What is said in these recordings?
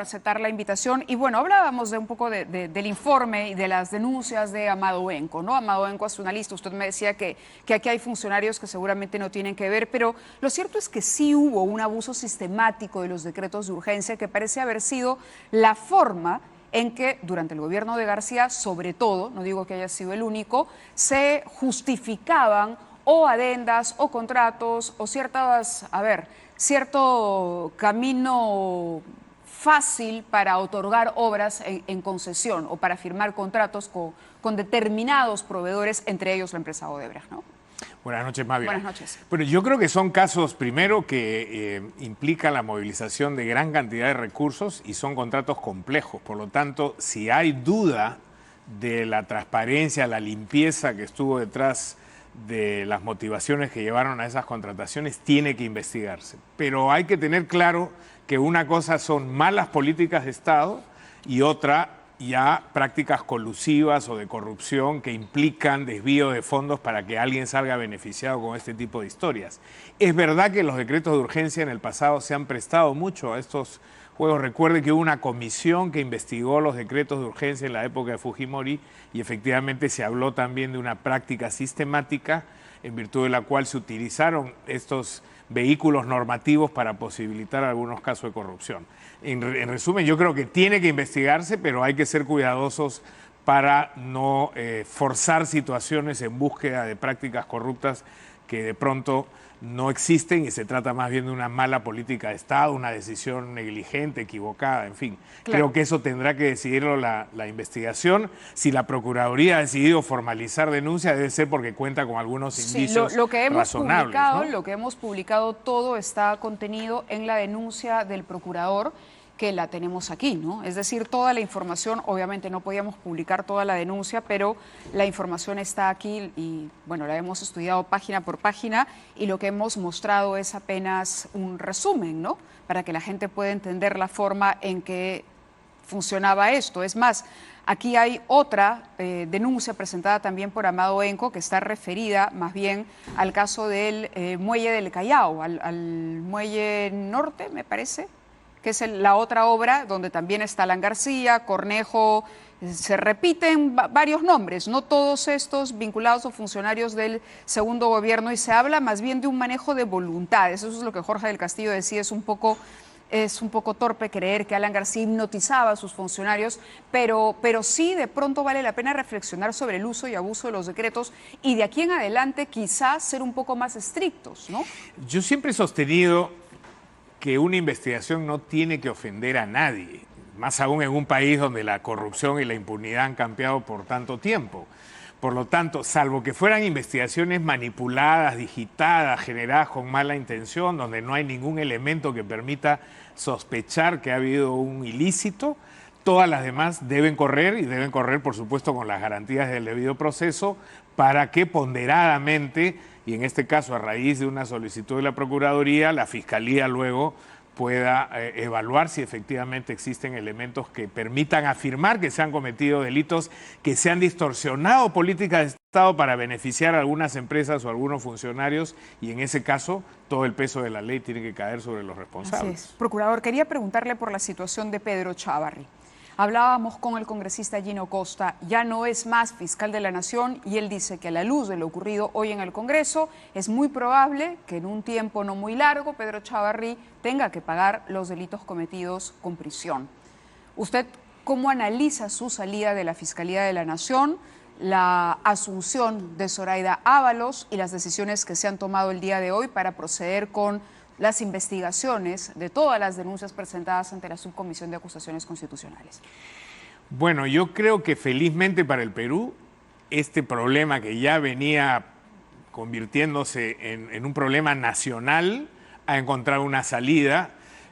aceptar la invitación. Y bueno, hablábamos de un poco del informe y de las denuncias de Amado Enco, ¿no? Amado Enco es una lista. Usted me decía que aquí hay funcionarios que seguramente no tienen que ver, pero lo cierto es que sí hubo un abuso sistemático de los decretos de urgencia que parece haber sido la forma en que durante el gobierno de García, sobre todo, no digo que haya sido el único, se justificaban o adendas o contratos o cierto camino fácil para otorgar obras en concesión o para firmar contratos con determinados proveedores, entre ellos la empresa Odebrecht, ¿no? Buenas noches, Mavi. Buenas noches. Bueno, yo creo que son casos, primero, que implican la movilización de gran cantidad de recursos y son contratos complejos. Por lo tanto, si hay duda de la transparencia, la limpieza que estuvo detrás de las motivaciones que llevaron a esas contrataciones, tiene que investigarse. Pero hay que tener claro que una cosa son malas políticas de Estado y otra ya prácticas colusivas o de corrupción que implican desvío de fondos para que alguien salga beneficiado con este tipo de historias. Es verdad que los decretos de urgencia en el pasado se han prestado mucho a estos juegos. Recuerde que hubo una comisión que investigó los decretos de urgencia en la época de Fujimori y efectivamente se habló también de una práctica sistemática en virtud de la cual se utilizaron estos vehículos normativos para posibilitar algunos casos de corrupción. En resumen, yo creo que tiene que investigarse, pero hay que ser cuidadosos para no forzar situaciones en búsqueda de prácticas corruptas que de pronto no existen y se trata más bien de una mala política de Estado, una decisión negligente, equivocada, en fin. Claro. Creo que eso tendrá que decidirlo la investigación. Si la Procuraduría ha decidido formalizar denuncia, debe ser porque cuenta con algunos indicios lo que hemos razonables, publicado, ¿no? Lo que hemos publicado, todo está contenido en la denuncia del procurador, que la tenemos aquí, ¿no? Es decir, toda la información, obviamente no podíamos publicar toda la denuncia, pero la información está aquí y, bueno, la hemos estudiado página por página y lo que hemos mostrado es apenas un resumen, ¿no? Para que la gente pueda entender la forma en que funcionaba esto. Es más, aquí hay otra denuncia presentada también por Amado Enco que está referida más bien al caso del muelle del Callao, al muelle norte, me parece, que es la otra obra donde también está Alan García, Cornejo, se repiten varios nombres, no todos estos vinculados o funcionarios del segundo gobierno, y se habla más bien de un manejo de voluntades. Eso es lo que Jorge del Castillo decía, es un poco torpe creer que Alan García hipnotizaba a sus funcionarios, pero sí de pronto vale la pena reflexionar sobre el uso y abuso de los decretos y de aquí en adelante quizás ser un poco más estrictos, ¿no? Yo siempre he sostenido que una investigación no tiene que ofender a nadie, más aún en un país donde la corrupción y la impunidad han campeado por tanto tiempo. Por lo tanto, salvo que fueran investigaciones manipuladas, digitadas, generadas con mala intención, donde no hay ningún elemento que permita sospechar que ha habido un ilícito, todas las demás deben correr y deben correr, por supuesto, con las garantías del debido proceso para que ponderadamente, y en este caso a raíz de una solicitud de la Procuraduría, la Fiscalía luego pueda evaluar si efectivamente existen elementos que permitan afirmar que se han cometido delitos, que se han distorsionado políticas de Estado para beneficiar a algunas empresas o a algunos funcionarios, y en ese caso todo el peso de la ley tiene que caer sobre los responsables. Así es. Procurador, quería preguntarle por la situación de Pedro Chávarri. Hablábamos con el congresista Gino Costa, ya no es más fiscal de la Nación y él dice que a la luz de lo ocurrido hoy en el Congreso es muy probable que en un tiempo no muy largo Pedro Chávarri tenga que pagar los delitos cometidos con prisión. ¿Usted cómo analiza su salida de la Fiscalía de la Nación, la asunción de Zoraida Ábalos y las decisiones que se han tomado el día de hoy para proceder con las investigaciones de todas las denuncias presentadas ante la Subcomisión de Acusaciones Constitucionales? Bueno, yo creo que felizmente para el Perú, este problema que ya venía convirtiéndose en un problema nacional ha encontrado una salida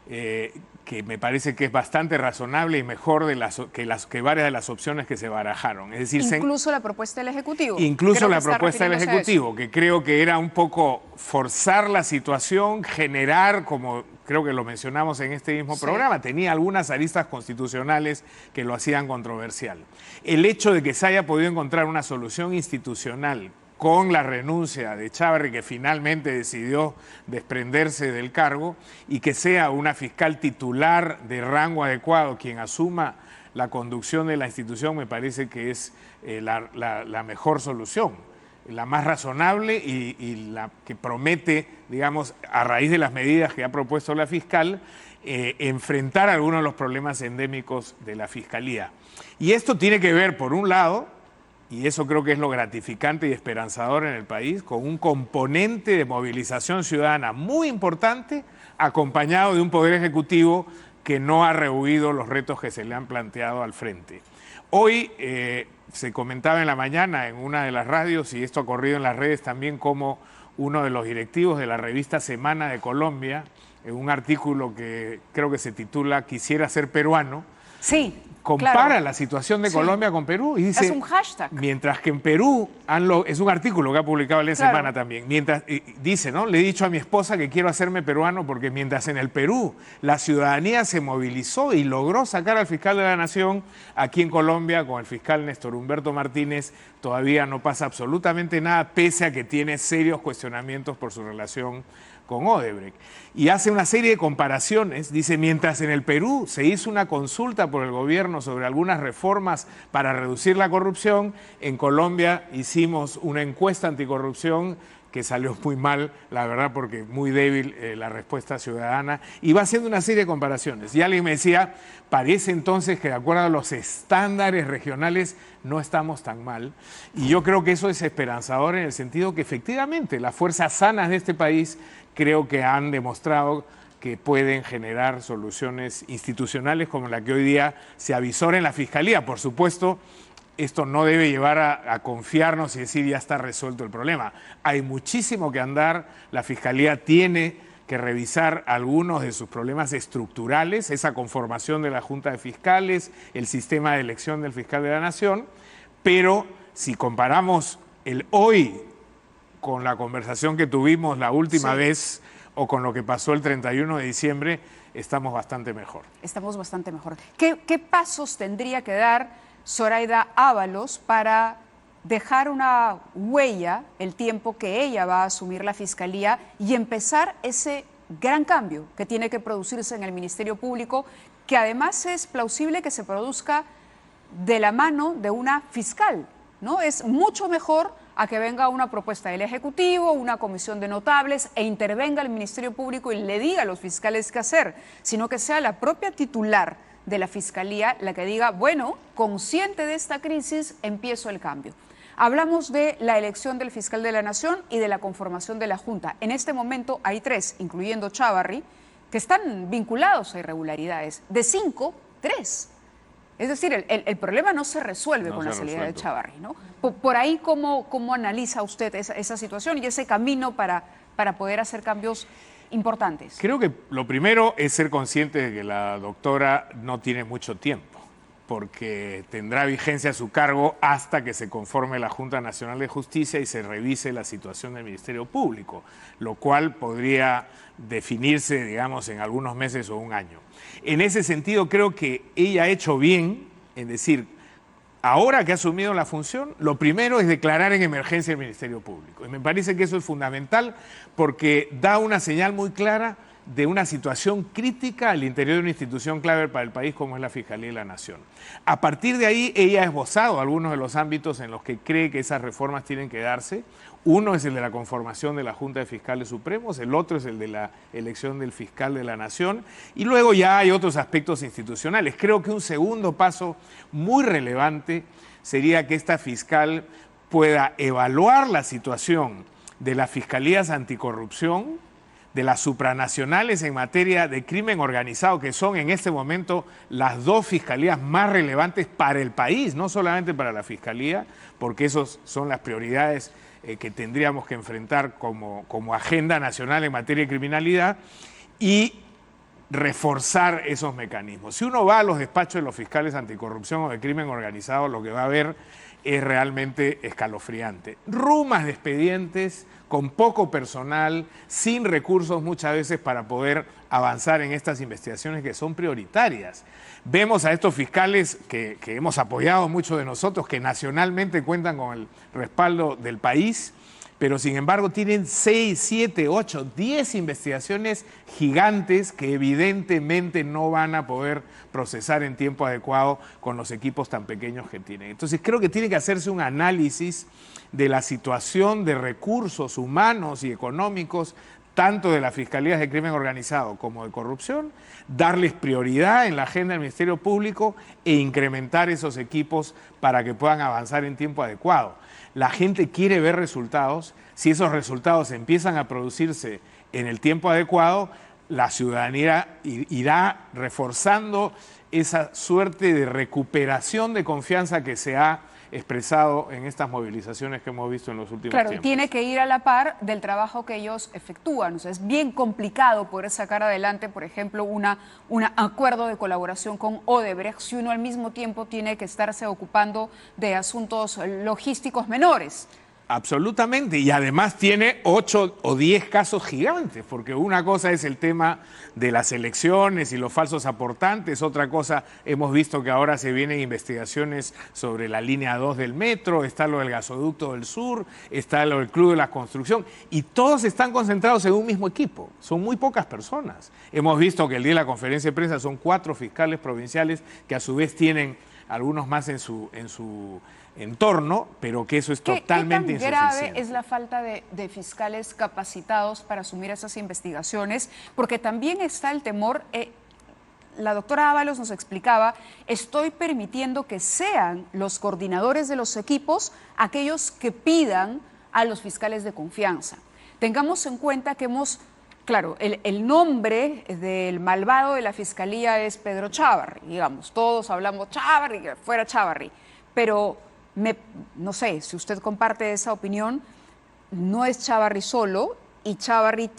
que me parece que es bastante razonable y mejor que varias de las opciones que se barajaron. Es decir, incluso la propuesta del Ejecutivo. Incluso la propuesta del Ejecutivo, que creo que era un poco forzar la situación, generar, como creo que lo mencionamos en este mismo programa, tenía algunas aristas constitucionales que lo hacían controversial. El hecho de que se haya podido encontrar una solución institucional con la renuncia de Chávarri, que finalmente decidió desprenderse del cargo, y que sea una fiscal titular de rango adecuado quien asuma la conducción de la institución, me parece que es la mejor solución, la más razonable y la que promete, digamos, a raíz de las medidas que ha propuesto la fiscal, enfrentar algunos de los problemas endémicos de la Fiscalía. Y esto tiene que ver, por un lado, y eso creo que es lo gratificante y esperanzador en el país, con un componente de movilización ciudadana muy importante, acompañado de un poder ejecutivo que no ha rehuido los retos que se le han planteado al frente. Hoy se comentaba en la mañana en una de las radios, y esto ha corrido en las redes también, como uno de los directivos de la revista Semana de Colombia, en un artículo que creo que se titula "Quisiera ser peruano", sí, compara claro, la situación de Colombia con Perú y dice, es un hashtag. Mientras que en Perú, es un artículo que ha publicado La Claro. Semana también, dice, ¿no? Le he dicho a mi esposa que quiero hacerme peruano porque mientras en el Perú la ciudadanía se movilizó y logró sacar al fiscal de la Nación, aquí en Colombia con el fiscal Néstor Humberto Martínez todavía no pasa absolutamente nada, pese a que tiene serios cuestionamientos por su relación con Odebrecht. Y hace una serie de comparaciones, dice, mientras en el Perú se hizo una consulta por el gobierno sobre algunas reformas para reducir la corrupción, en Colombia hicimos una encuesta anticorrupción que salió muy mal, la verdad, porque muy débil la respuesta ciudadana, y va haciendo una serie de comparaciones. Y alguien me decía, parece entonces que de acuerdo a los estándares regionales no estamos tan mal, y yo creo que eso es esperanzador en el sentido que efectivamente las fuerzas sanas de este país creo que han demostrado que pueden generar soluciones institucionales como la que hoy día se avisora en la Fiscalía. Por supuesto, esto no debe llevar a confiarnos y decir ya está resuelto el problema. Hay muchísimo que andar, la Fiscalía tiene que revisar algunos de sus problemas estructurales, esa conformación de la Junta de Fiscales, el sistema de elección del fiscal de la Nación, pero si comparamos el hoy con la conversación que tuvimos la última vez o con lo que pasó el 31 de diciembre, estamos bastante mejor. Estamos bastante mejor. ¿Qué pasos tendría que dar Zoraida Ábalos para dejar una huella el tiempo que ella va a asumir la Fiscalía y empezar ese gran cambio que tiene que producirse en el Ministerio Público, que además es plausible que se produzca de la mano de una fiscal, ¿no? Es mucho mejor a que venga una propuesta del Ejecutivo, una comisión de notables e intervenga el Ministerio Público y le diga a los fiscales qué hacer, sino que sea la propia titular de la Fiscalía la que diga, bueno, consciente de esta crisis, empiezo el cambio. Hablamos de la elección del fiscal de la Nación y de la conformación de la Junta. En este momento hay 3, incluyendo Chávarri, que están vinculados a irregularidades. De 5, 3. Es decir, el problema no se resuelve con la salida de Chávarri, ¿no? Por ahí, ¿cómo analiza usted esa situación y ese camino para poder hacer cambios importantes? Creo que lo primero es ser consciente de que la doctora no tiene mucho tiempo, porque tendrá vigencia su cargo hasta que se conforme la Junta Nacional de Justicia y se revise la situación del Ministerio Público, lo cual podría definirse, digamos, en algunos meses o un año. En ese sentido, creo que ella ha hecho bien en decir, ahora que ha asumido la función, lo primero es declarar en emergencia el Ministerio Público. Y me parece que eso es fundamental porque da una señal muy clara de una situación crítica al interior de una institución clave para el país como es la Fiscalía de la Nación. A partir de ahí, ella ha esbozado algunos de los ámbitos en los que cree que esas reformas tienen que darse. Uno es el de la conformación de la Junta de Fiscales Supremos, el otro es el de la elección del fiscal de la Nación, y luego ya hay otros aspectos institucionales. Creo que un segundo paso muy relevante sería que esta fiscal pueda evaluar la situación de las fiscalías anticorrupción, de las supranacionales en materia de crimen organizado, que son en este momento las 2 fiscalías más relevantes para el país, no solamente para la Fiscalía, porque esas son las prioridades que tendríamos que enfrentar como agenda nacional en materia de criminalidad, y reforzar esos mecanismos. Si uno va a los despachos de los fiscales anticorrupción o de crimen organizado, lo que va a ver es realmente escalofriante. Rumas de expedientes, con poco personal, sin recursos muchas veces para poder avanzar en estas investigaciones que son prioritarias. Vemos a estos fiscales que hemos apoyado muchos de nosotros, que nacionalmente cuentan con el respaldo del país, pero sin embargo tienen 6, 7, 8, 10 investigaciones gigantes que evidentemente no van a poder procesar en tiempo adecuado con los equipos tan pequeños que tienen. Entonces creo que tiene que hacerse un análisis de la situación de recursos humanos y económicos, tanto de las Fiscalías de Crimen Organizado como de Corrupción, darles prioridad en la agenda del Ministerio Público e incrementar esos equipos para que puedan avanzar en tiempo adecuado. La gente quiere ver resultados. Si esos resultados empiezan a producirse en el tiempo adecuado, la ciudadanía irá reforzando esa suerte de recuperación de confianza que se ha expresado en estas movilizaciones que hemos visto en los últimos tiempos. Claro, tiene que ir a la par del trabajo que ellos efectúan. O sea, es bien complicado poder sacar adelante, por ejemplo, un acuerdo de colaboración con Odebrecht si uno al mismo tiempo tiene que estarse ocupando de asuntos logísticos menores. Absolutamente, y además tiene 8 o 10 casos gigantes, porque una cosa es el tema de las elecciones y los falsos aportantes, otra cosa, hemos visto que ahora se vienen investigaciones sobre la línea 2 del metro, está lo del gasoducto del sur, está lo del Club de la Construcción, y todos están concentrados en un mismo equipo, son muy pocas personas. Hemos visto que el día de la conferencia de prensa son 4 fiscales provinciales que a su vez tienen algunos más en su entorno, pero que eso es totalmente insuficiente. ¿Qué tan grave es la falta de fiscales capacitados para asumir esas investigaciones? Porque también está el temor, la doctora Ábalos nos explicaba, estoy permitiendo que sean los coordinadores de los equipos aquellos que pidan a los fiscales de confianza. Tengamos en cuenta que claro, el nombre del malvado de la Fiscalía es Pedro Chávarri, digamos, todos hablamos Chávarri, que fuera Chávarri, pero no sé si usted comparte esa opinión, no es Chávarri solo, y Chávarri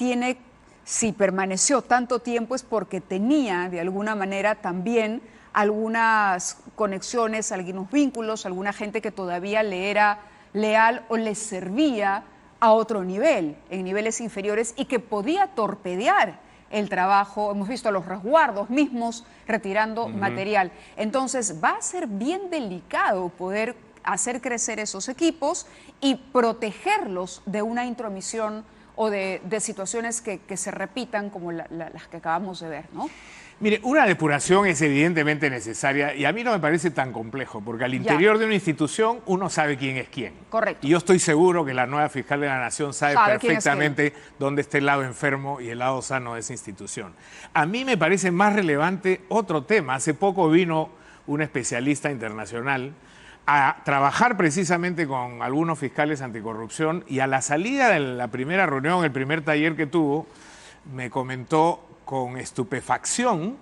si permaneció tanto tiempo es porque tenía de alguna manera también algunas conexiones, algunos vínculos, alguna gente que todavía le era leal o le servía a otro nivel, en niveles inferiores, y que podía torpedear el trabajo. Hemos visto a los resguardos mismos retirando material. Entonces va a ser bien delicado poder hacer crecer esos equipos y protegerlos de una intromisión o de situaciones que se repitan como las que acabamos de ver, ¿no? Mire, una depuración es evidentemente necesaria y a mí no me parece tan complejo, porque al interior de una institución uno sabe quién es quién. Correcto. Y yo estoy seguro que la nueva fiscal de la Nación sabe perfectamente dónde está el lado enfermo y el lado sano de esa institución. A mí me parece más relevante otro tema. Hace poco vino un especialista internacional a trabajar precisamente con algunos fiscales anticorrupción y a la salida de la primera reunión, el primer taller que tuvo, me comentó con estupefacción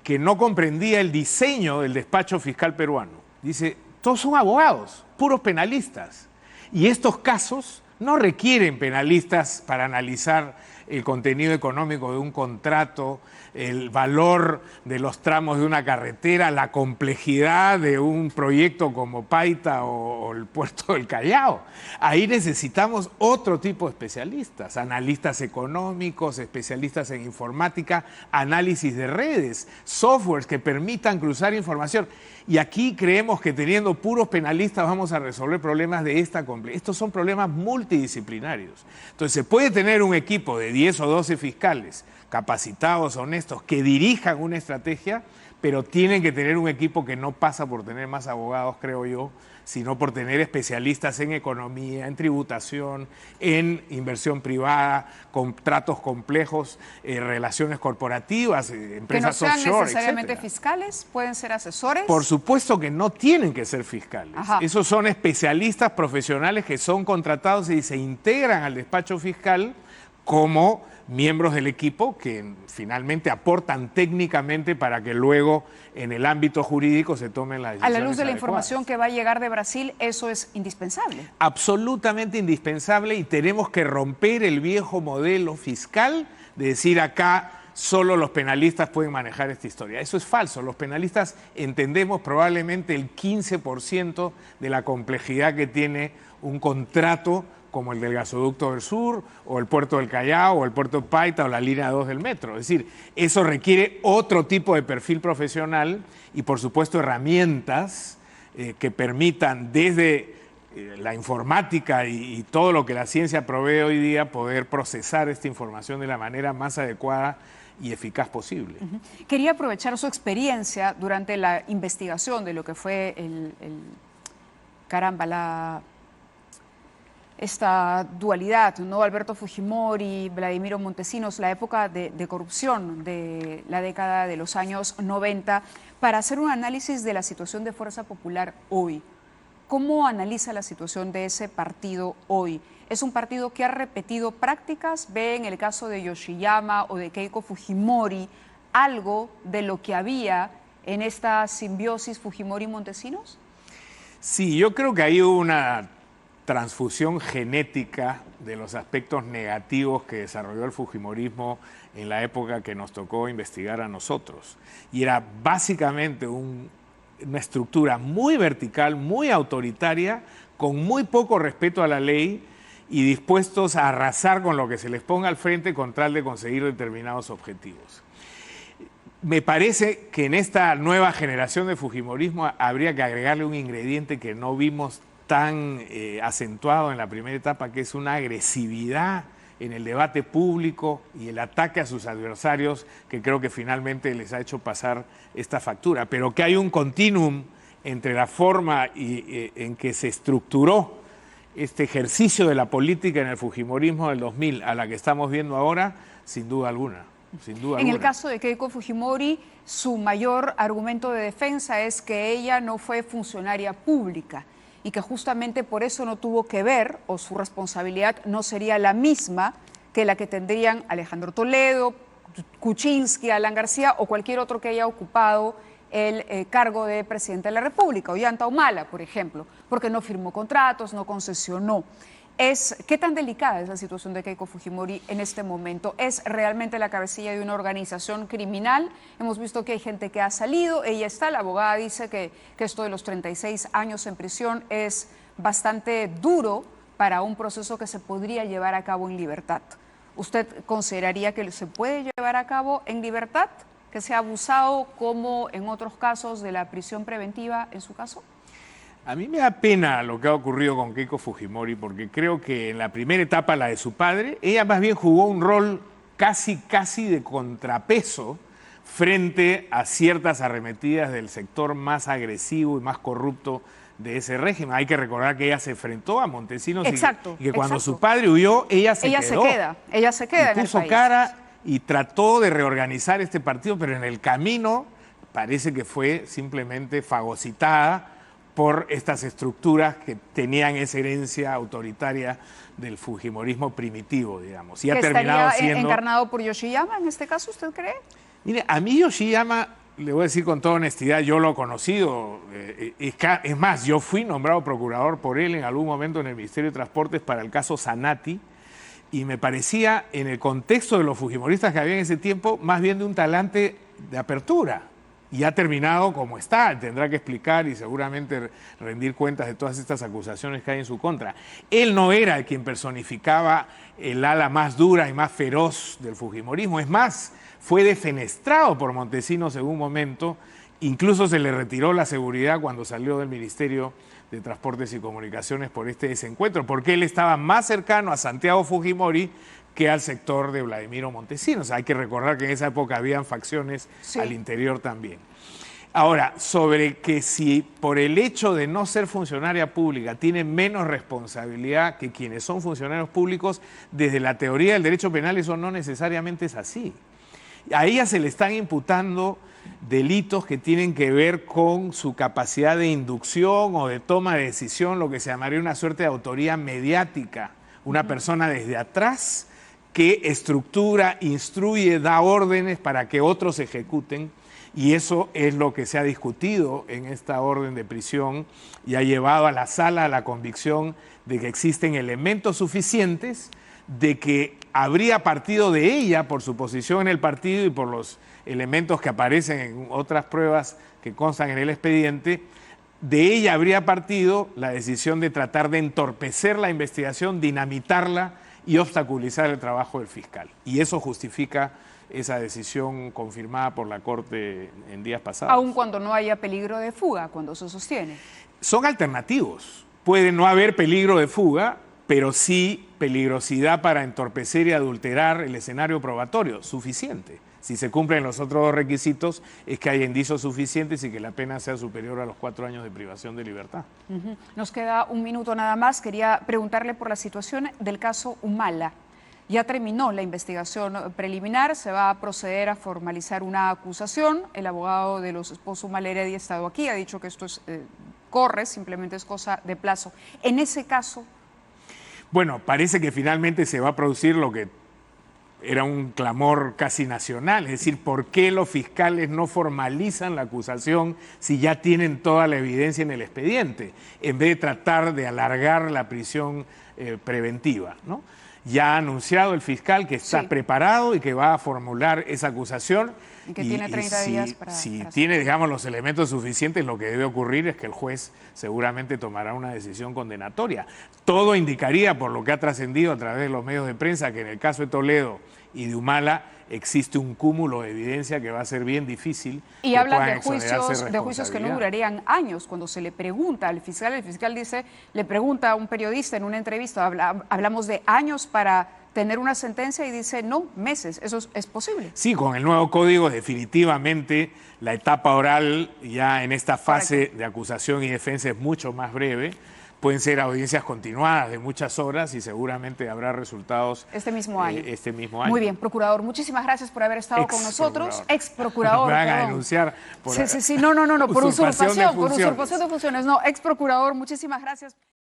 que no comprendía el diseño del despacho fiscal peruano. Dice, todos son abogados, puros penalistas. Y estos casos no requieren penalistas para analizar el contenido económico de un contrato, el valor de los tramos de una carretera, la complejidad de un proyecto como Paita o el puerto del Callao. Ahí necesitamos otro tipo de especialistas, analistas económicos, especialistas en informática, análisis de redes, softwares que permitan cruzar información. Y aquí creemos que teniendo puros penalistas vamos a resolver problemas de esta complejidad. Estos son problemas multidisciplinarios. Entonces se puede tener un equipo de 10 o 12 fiscales capacitados, honestos, que dirijan una estrategia, pero tienen que tener un equipo que no pasa por tener más abogados, creo yo, sino por tener especialistas en economía, en tributación, en inversión privada, contratos complejos, relaciones corporativas, empresas offshore, que no sean necesariamente etcétera. Fiscales, pueden ser asesores. Por supuesto que no tienen que ser fiscales. Ajá. Esos son especialistas profesionales que son contratados y se integran al despacho fiscal como miembros del equipo que finalmente aportan técnicamente para que luego en el ámbito jurídico se tomen las decisiones A la luz de la adecuadas. información que va a llegar de Brasil, eso es indispensable. Absolutamente indispensable, y tenemos que romper el viejo modelo fiscal de decir acá solo los penalistas pueden manejar esta historia. Eso es falso. Los penalistas entendemos probablemente el 15% de la complejidad que tiene un contrato como el del gasoducto del sur, o el puerto del Callao, o el puerto de Paita, o la línea 2 del metro. Es decir, eso requiere otro tipo de perfil profesional y, por supuesto, herramientas que permitan desde la informática y todo lo que la ciencia provee hoy día, poder procesar esta información de la manera más adecuada y eficaz posible. Quería aprovechar su experiencia durante la investigación de lo que fue esta dualidad, ¿no? Alberto Fujimori, Vladimiro Montesinos, la época de corrupción de la década de los años 90, para hacer un análisis de la situación de Fuerza Popular hoy. ¿Cómo analiza la situación de ese partido hoy? ¿Es un partido que ha repetido prácticas? ¿Ve en el caso de Yoshiyama o de Keiko Fujimori algo de lo que había en esta simbiosis Fujimori-Montesinos? Sí, yo creo que hay una transfusión genética de los aspectos negativos que desarrolló el fujimorismo en la época que nos tocó investigar a nosotros. Y era básicamente una estructura muy vertical, muy autoritaria, con muy poco respeto a la ley y dispuestos a arrasar con lo que se les ponga al frente con tal de conseguir determinados objetivos. Me parece que en esta nueva generación de fujimorismo habría que agregarle un ingrediente que no vimos tan acentuado en la primera etapa, que es una agresividad en el debate público y el ataque a sus adversarios, que creo que finalmente les ha hecho pasar esta factura. Pero que hay un continuum entre la forma en que se estructuró este ejercicio de la política en el fujimorismo del 2000 a la que estamos viendo ahora, sin duda alguna. En el caso de Keiko Fujimori, su mayor argumento de defensa es que ella no fue funcionaria pública y que justamente por eso no tuvo que ver, o su responsabilidad no sería la misma que la que tendrían Alejandro Toledo, Kuczynski, Alan García o cualquier otro que haya ocupado el cargo de presidente de la República, Ollanta Humala, por ejemplo, porque no firmó contratos, no concesionó. ¿Qué tan delicada es la situación de Keiko Fujimori en este momento? ¿Es realmente la cabecilla de una organización criminal? Hemos visto que hay gente que ha salido, ella está, la abogada dice que esto de los 36 años en prisión es bastante duro para un proceso que se podría llevar a cabo en libertad. ¿Usted consideraría que se puede llevar a cabo en libertad? ¿Que sea abusado como en otros casos de la prisión preventiva en su caso? A mí me da pena lo que ha ocurrido con Keiko Fujimori, porque creo que en la primera etapa, la de su padre, ella más bien jugó un rol casi de contrapeso frente a ciertas arremetidas del sector más agresivo y más corrupto de ese régimen. Hay que recordar que ella se enfrentó a Montesinos y que cuando su padre huyó, ella se quedó. Ella se queda en el país. Puso cara y trató de reorganizar este partido, pero en el camino parece que fue simplemente fagocitada por estas estructuras que tenían esa herencia autoritaria del fujimorismo primitivo, digamos. Y ha terminado siendo encarnado por Yoshiyama en este caso, ¿usted cree? Mire, a mí Yoshiyama, le voy a decir con toda honestidad, yo lo he conocido. Es más, yo fui nombrado procurador por él en algún momento en el Ministerio de Transportes para el caso Zanatti, y me parecía, en el contexto de los fujimoristas que había en ese tiempo, más bien de un talante de apertura. Y ha terminado como está, tendrá que explicar y seguramente rendir cuentas de todas estas acusaciones que hay en su contra. Él no era el quien personificaba el ala más dura y más feroz del fujimorismo. Es más, fue defenestrado por Montesinos en un momento, incluso se le retiró la seguridad cuando salió del Ministerio de Transportes y Comunicaciones por este desencuentro, porque él estaba más cercano a Santiago Fujimori que al sector de Vladimiro Montesinos. Hay que recordar que en esa época habían facciones al interior también. Ahora, sobre que si por el hecho de no ser funcionaria pública tiene menos responsabilidad que quienes son funcionarios públicos, desde la teoría del derecho penal eso no necesariamente es así. A ella se le están imputando delitos que tienen que ver con su capacidad de inducción o de toma de decisión, lo que se llamaría una suerte de autoría mediática. Una persona desde atrás que estructura, instruye, da órdenes para que otros ejecuten, y eso es lo que se ha discutido en esta orden de prisión y ha llevado a la sala a la convicción de que existen elementos suficientes de que habría partido de ella por su posición en el partido y por los elementos que aparecen en otras pruebas que constan en el expediente. De ella habría partido la decisión de tratar de entorpecer la investigación, dinamitarla y obstaculizar el trabajo del fiscal. Y eso justifica esa decisión confirmada por la Corte en días pasados. Aun cuando no haya peligro de fuga, cuando se sostiene. Son alternativos. puede no haber peligro de fuga, pero sí peligrosidad para entorpecer y adulterar el escenario probatorio, suficiente. Si se cumplen los otros dos requisitos, es que haya indicios suficientes y que la pena sea superior a los 4 años de privación de libertad. Nos queda un minuto nada más. Quería preguntarle por la situación del caso Humala. Ya terminó la investigación preliminar, se va a proceder a formalizar una acusación. El abogado de los esposos Humala Heredia ha estado aquí, ha dicho que esto corre, simplemente es cosa de plazo. En ese caso... Bueno, parece que finalmente se va a producir lo que era un clamor casi nacional, es decir, ¿por qué los fiscales no formalizan la acusación si ya tienen toda la evidencia en el expediente, en vez de tratar de alargar la prisión preventiva, ¿no? Ya ha anunciado el fiscal que está preparado y que va a formular esa acusación. Y que tiene 30 días para... Si tiene, digamos, los elementos suficientes, lo que debe ocurrir es que el juez seguramente tomará una decisión condenatoria. Todo indicaría, por lo que ha trascendido a través de los medios de prensa, que en el caso de Toledo y de Humala existe un cúmulo de evidencia que va a ser bien difícil. Y hablan de juicios que no durarían años. Cuando se le pregunta al fiscal, el fiscal dice, le pregunta a un periodista en una entrevista, hablamos de años para tener una sentencia, y dice, no, meses. ¿Eso es posible? Sí, con el nuevo código definitivamente la etapa oral ya en esta fase de acusación y defensa es mucho más breve. Pueden ser audiencias continuadas de muchas horas y seguramente habrá resultados este mismo año. Muy bien, procurador, muchísimas gracias por haber estado con nosotros. Ex procurador. Me van a denunciar por no, por usurpación de funciones. No, ex procurador, muchísimas gracias.